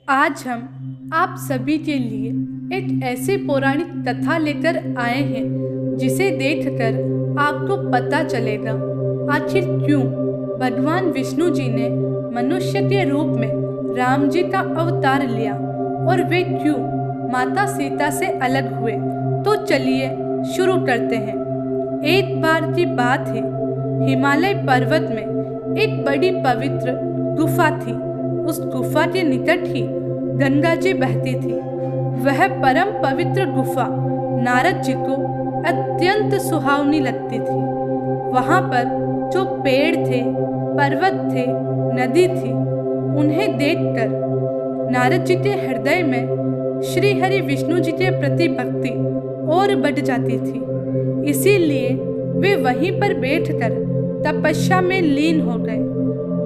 आज हम आप सभी के लिए एक ऐसी पौराणिक कथा लेकर आए हैं जिसे देखकर आपको पता चलेगा आखिर क्यों भगवान विष्णु जी ने मनुष्य के रूप में राम जी का अवतार लिया और वे क्यों माता सीता से अलग हुए। तो चलिए शुरू करते हैं। एक बार की बात है, हिमालय पर्वत में एक बड़ी पवित्र गुफा थी। उस गुफा के निकट ही गंगा जी बहती थी। वह परम पवित्र गुफा नारद जी को अत्यंत सुहावनी लगती थी। वहां पर जो पेड़ थे, पर्वत थे, नदी थी, उन्हें देखकर नारद जी के हृदय में श्री हरि विष्णु जी के प्रति भक्ति और बढ़ जाती थी। इसीलिए वे वहीं पर बैठकर तपस्या में लीन हो गए।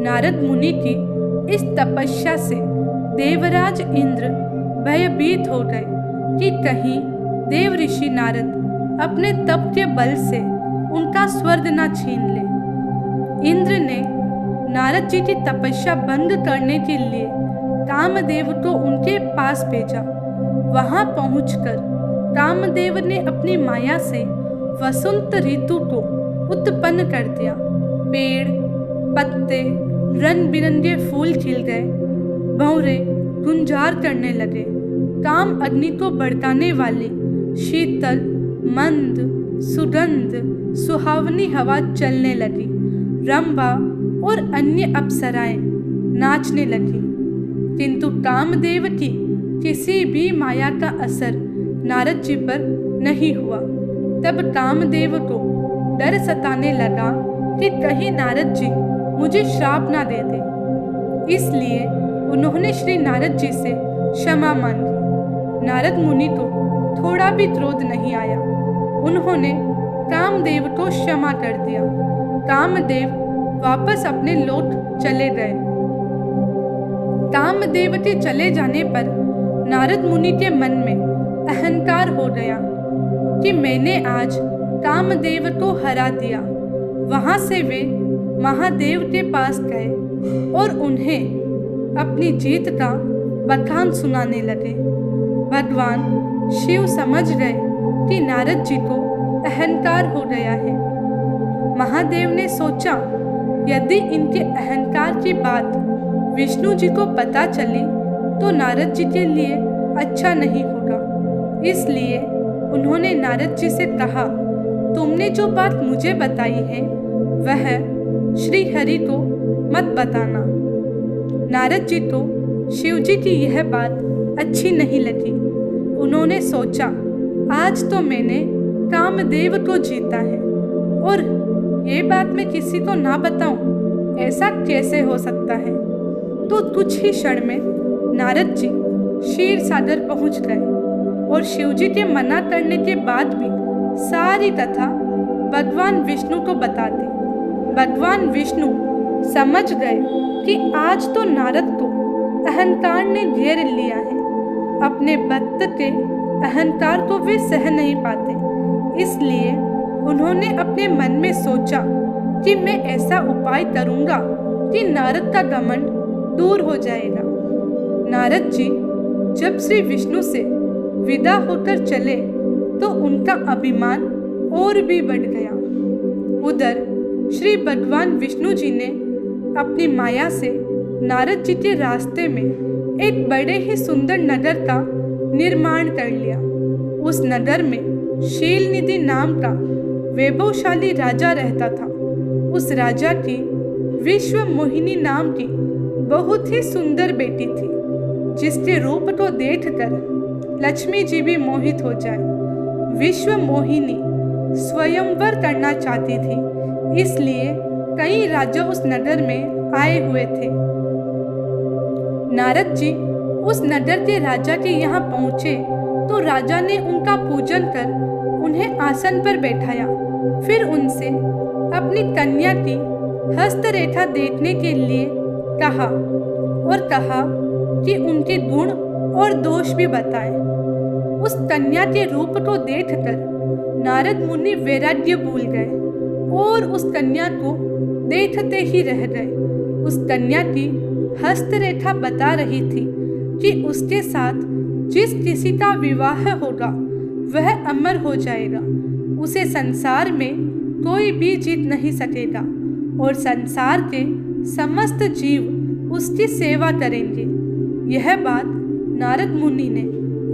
नारद मुनि की इस तपस्या से देवराज इंद्र भयभीत हो गए कि कहीं देव ऋषि नारद अपने तप के बल से उनका स्वर्ग न छीन ले। इंद्र ने नारद जी की तपस्या बंद करने के लिए कामदेव को उनके पास भेजा। वहां पहुंचकर कामदेव ने अपनी माया से वसंत ऋतु को उत्पन्न कर दिया। पेड़, पत्ते, रंग बिरंगे फूल खिल गए, भंवरे गुंजार करने लगे। काम अग्नि को भड़काने वाली शीतल, मंद, सुगंध, सुहावनी हवा चलने लगी। रंभा और अन्य अप्सराएं नाचने लगी। किंतु कामदेव की किसी भी माया का असर नारद जी पर नहीं हुआ। तब कामदेव को डर सताने लगा कि कहीं नारद जी मुझे श्राप ना दे दे। इसलिए उन्होंने श्री नारद जी से क्षमा मांगी। नारद मुनि को थोड़ा भी क्रोध नहीं आया। उन्होंने कामदेव को क्षमा कर दिया। कामदेव वापस अपने लोक चले गए। कामदेव के चले जाने पर नारद मुनि के मन में अहंकार हो गया कि मैंने आज कामदेव को हरा दिया। वहां से वे महादेव के पास गए और उन्हें अपनी जीत का बखान सुनाने लगे। भगवान शिव समझ गए कि नारद जी को अहंकार हो गया है। महादेव ने सोचा, यदि इनके अहंकार की बात विष्णु जी को पता चली तो नारद जी के लिए अच्छा नहीं होगा। इसलिए उन्होंने नारद जी से कहा, तुमने जो बात मुझे बताई है वह श्री हरि को मत बताना। नारद जी को शिव जी की यह बात अच्छी नहीं लगी। उन्होंने सोचा, आज तो मैंने कामदेव को जीता है और ये बात मैं किसी को ना बताऊं, ऐसा कैसे हो सकता है। तो कुछ ही क्षण में नारद जी क्षीर सागर पहुंच गए और शिव जी के मना करने के बाद भी सारी कथा भगवान विष्णु को बता दी। भगवान विष्णु समझ गए कि आज तो नारद को अहंकार ने घेर लिया है। अपने भक्त के अहंकार को वे सह नहीं पाते। इसलिए उन्होंने अपने मन में सोचा कि मैं ऐसा उपाय करूंगा कि नारद का घमंड दूर हो जाएगा। नारद जी जब श्री विष्णु से विदा होकर चले तो उनका अभिमान और भी बढ़ गया। उधर श्री भगवान विष्णु जी ने अपनी माया से नारद जी के रास्ते में एक बड़े ही सुंदर नगर का निर्माण कर लिया। उस नगर में शीलनिधि नाम का वैभवशाली राजा रहता था। उस राजा की विश्व मोहिनी नाम की बहुत ही सुंदर बेटी थी, जिसके रूप को देखकर लक्ष्मी जी भी मोहित हो जाए। विश्व मोहिनी स्वयंवर करना चाहती थी, इसलिए कई राजा उस नगर में आए हुए थे। नारद जी उस नगर के राजा के यहाँ पहुँचे तो राजा ने उनका पूजन कर उन्हें आसन पर बैठाया। फिर उनसे अपनी कन्या की हस्तरेखा देखने के लिए कहा और कहा कि उनके गुण और दोष भी बताएं। उस कन्या के रूप को देखकर नारद मुनि वैराग्य भूल गए और उस कन्या को देखते ही रह गए। उस कन्या की हस्तरेखा बता रही थी कि उसके साथ जिस किसी का विवाह होगा वह अमर हो जाएगा। उसे संसार में कोई भी जीत नहीं सकेगा और संसार के समस्त जीव उसकी सेवा करेंगे। यह बात नारद मुनि ने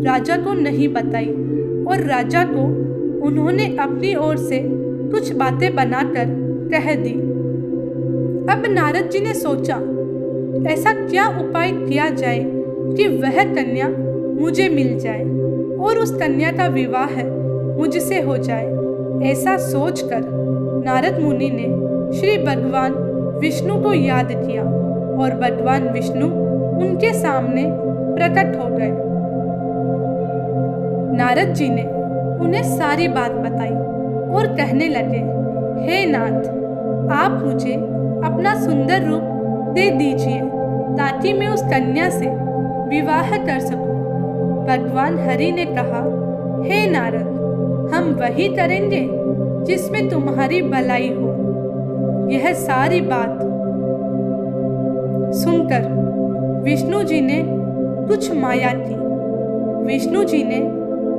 राजा को नहीं बताई और राजा को उन्होंने अपनी ओर से कुछ बातें बनाकर कह दी। अब नारद जी ने सोचा, ऐसा क्या उपाय किया जाए कि वह कन्या मुझे मिल जाए और उस कन्या का विवाह मुझसे हो जाए। ऐसा सोचकर नारद मुनि ने श्री भगवान विष्णु को याद किया और भगवान विष्णु उनके सामने प्रकट हो गए। नारद जी ने उन्हें सारी बात बताई और कहने लगे, हे नाथ, आप मुझे अपना सुंदर रूप दे दीजिए ताकि मैं उस कन्या से विवाह कर सकूं। भगवान हरि ने कहा, हे नारद, हम वही करेंगे जिसमें तुम्हारी भलाई हो। यह सारी बात सुनकर विष्णु जी ने कुछ माया की। विष्णु जी ने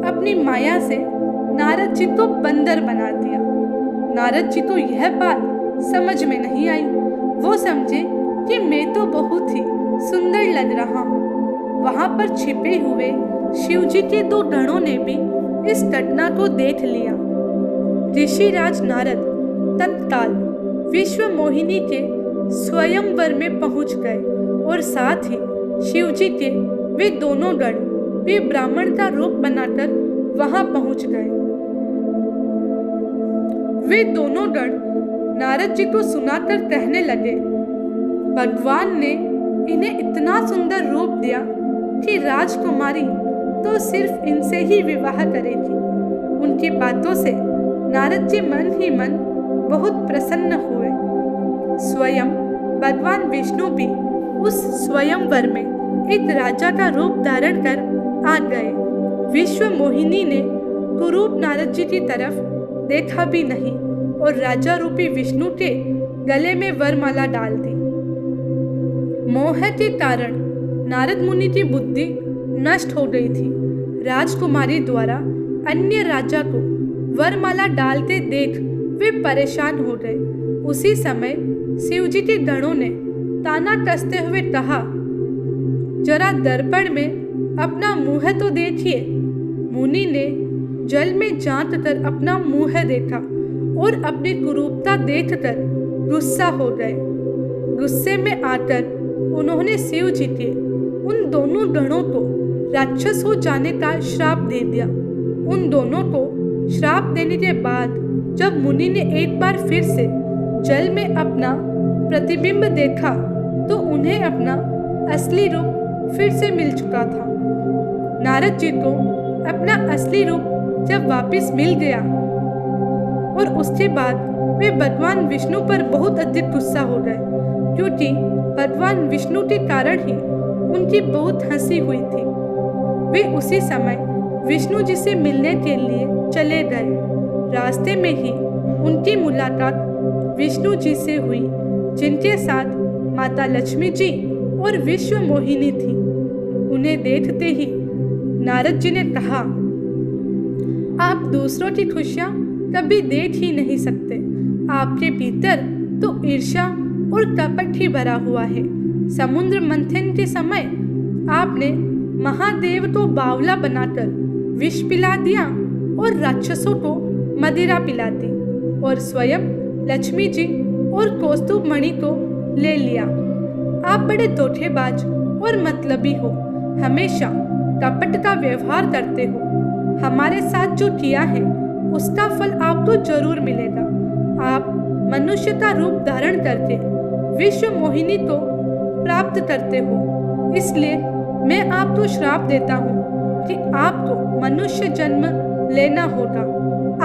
अपनी माया से नारद जी को बंदर बना दिया। नारद जी को यह बात समझ में नहीं आई। वो समझे कि मैं तो बहुत ही सुंदर लग रहा हूँ। वहां पर छिपे हुए शिव जी के 2 गणों ने भी इस घटना को देख लिया। ऋषिराज नारद तत्काल विश्व मोहिनी के स्वयंवर में पहुंच गए और साथ ही शिव जी के वे दोनों गण भी ब्राह्मण का रूप बनाकर वहां पहुंच गए। वे दोनों गण नारद जी को सुनाकर कहने लगे, भगवान ने इन्हें इतना सुंदर रूप दिया कि राजकुमारी तो सिर्फ इनसे ही विवाह करेगी। उनकी बातों से नारद जी मन ही मन बहुत प्रसन्न हुए। स्वयं भगवान विष्णु भी उस स्वयंवर में एक राजा का रूप धारण कर आ गए। विश्व मोहिनी ने कुरूप नारद जी की तरफ देखा भी नहीं और राजा रूपी विष्णु के गले में वरमाला डाल दी। मोह के कारण नारद मुनि की बुद्धि नष्ट हो गई थी। राजकुमारी द्वारा अन्य राजा को वरमाला डालते देख वे परेशान हो गए। उसी समय शिवजी के गणों ने ताना कसते हुए कहा, जरा दर्पण में अपना मुंह तो देखिए। मुनि ने जल में झांक कर अपना मुंह देखा और अपनी कुरूपता देखकर गुस्सा हो गए। गुस्से में आकर उन्होंने शिव जी के उन दोनों गणों को राक्षस हो जाने का श्राप दे दिया। उन दोनों को श्राप देने के बाद जब मुनि ने एक बार फिर से जल में अपना प्रतिबिंब देखा तो उन्हें अपना असली रूप फिर से मिल चुका था। नारद जी को अपना असली रूप जब वापस मिल गया और उसके बाद वे भगवान विष्णु पर बहुत अधिक गुस्सा हो गए, क्योंकि भगवान विष्णु के कारण ही उनकी बहुत हंसी हुई थी। वे उसी समय विष्णु जी से मिलने के लिए चले गए। रास्ते में ही उनकी मुलाकात विष्णु जी से हुई, जिनके साथ माता लक्ष्मी जी और विश्व मोहिनी थी। उन्हें देखते ही नारद जी ने कहा, आप दूसरों की खुशियां कभी देख ही नहीं सकते। आपके भीतर तो ईर्ष्या और कपट ही भरा हुआ है। समुद्र मंथन के समय आपने महादेव को बावला बनाकर विष पिला दिया और राक्षसों को मदिरा पिला दी और स्वयं लक्ष्मी जी और कौस्तुभ मणि को ले लिया। आप बड़े धोखेबाज और मतलबी हो, हमेशा कपट का व्यवहार करते हो। हमारे साथ जो किया है उसका फल आपको जरूर मिलेगा। आप मनुष्य का रूप धारण करके विश्व मोहिनी को प्राप्त करते हो, इसलिए मैं आपको श्राप देता हूँ कि आपको मनुष्य जन्म लेना होगा।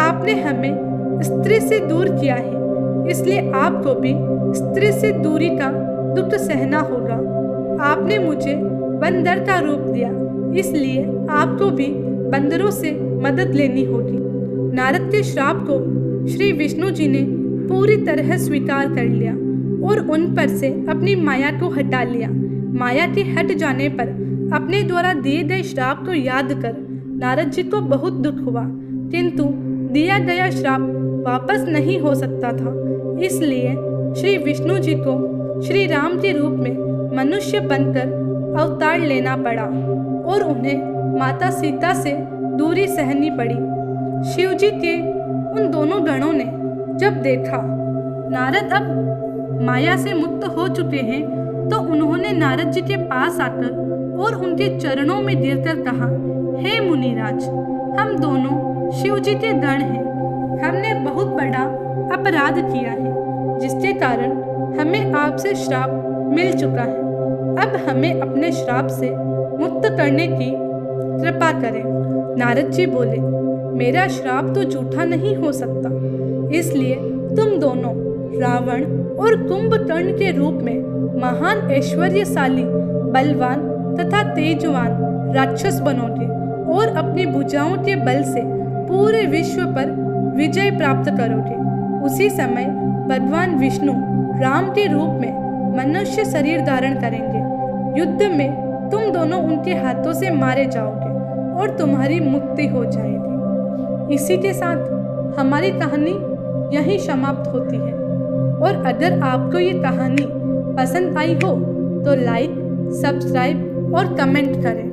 आपने हमें स्त्री से दूर किया है, इसलिए आपको भी स्त्री से दूरी का दुख सहना होगा। आपने मुझे बंदर का रूप दिया, इसलिए आपको भी बंदरों से मदद लेनी होगी। नारद के श्राप को श्री विष्णु जी ने पूरी तरह स्वीकार कर लिया और उन पर से अपनी माया को हटा लिया। माया के हट जाने पर अपने द्वारा दिए गए श्राप को याद कर नारद जी को बहुत दुख हुआ, किंतु दिया गया श्राप वापस नहीं हो सकता था। इसलिए श्री विष्णु जी को श्री राम के रूप में मनुष्य बनकर अवतार लेना पड़ा और उन्हें माता सीता से दूरी सहनी पड़ी। शिव जी के उन दोनों गणों ने जब देखा नारद अब माया से मुक्त हो चुके हैं, तो उन्होंने नारद जी के पास आकर और उनके चरणों में गिरकर कहा, हे मुनिराज, हम दोनों शिव जी के गण हैं। हमने बहुत बड़ा अपराध किया है, जिसके कारण हमें आपसे श्राप मिल चुका है। अब हमें अपने श्राप से मुक्त करने की कृपा करें। नारद जी बोले, मेरा श्राप तो झूठा नहीं हो सकता, इसलिए तुम दोनों रावण और कुंभकर्ण के रूप में महान ऐश्वर्यशाली, बलवान तथा तेजवान राक्षस बनोगे और अपनी भुजाओं के बल से पूरे विश्व पर विजय प्राप्त करोगे। उसी समय भगवान विष्णु राम के रूप में मनुष्य शरीर धारण करेंगे। युद्ध में तुम दोनों उनके हाथों से मारे जाओगे और तुम्हारी मुक्ति हो जाएगी। इसी के साथ हमारी कहानी यहीं समाप्त होती है। और अगर आपको ये कहानी पसंद आई हो तो लाइक, सब्सक्राइब और कमेंट करें।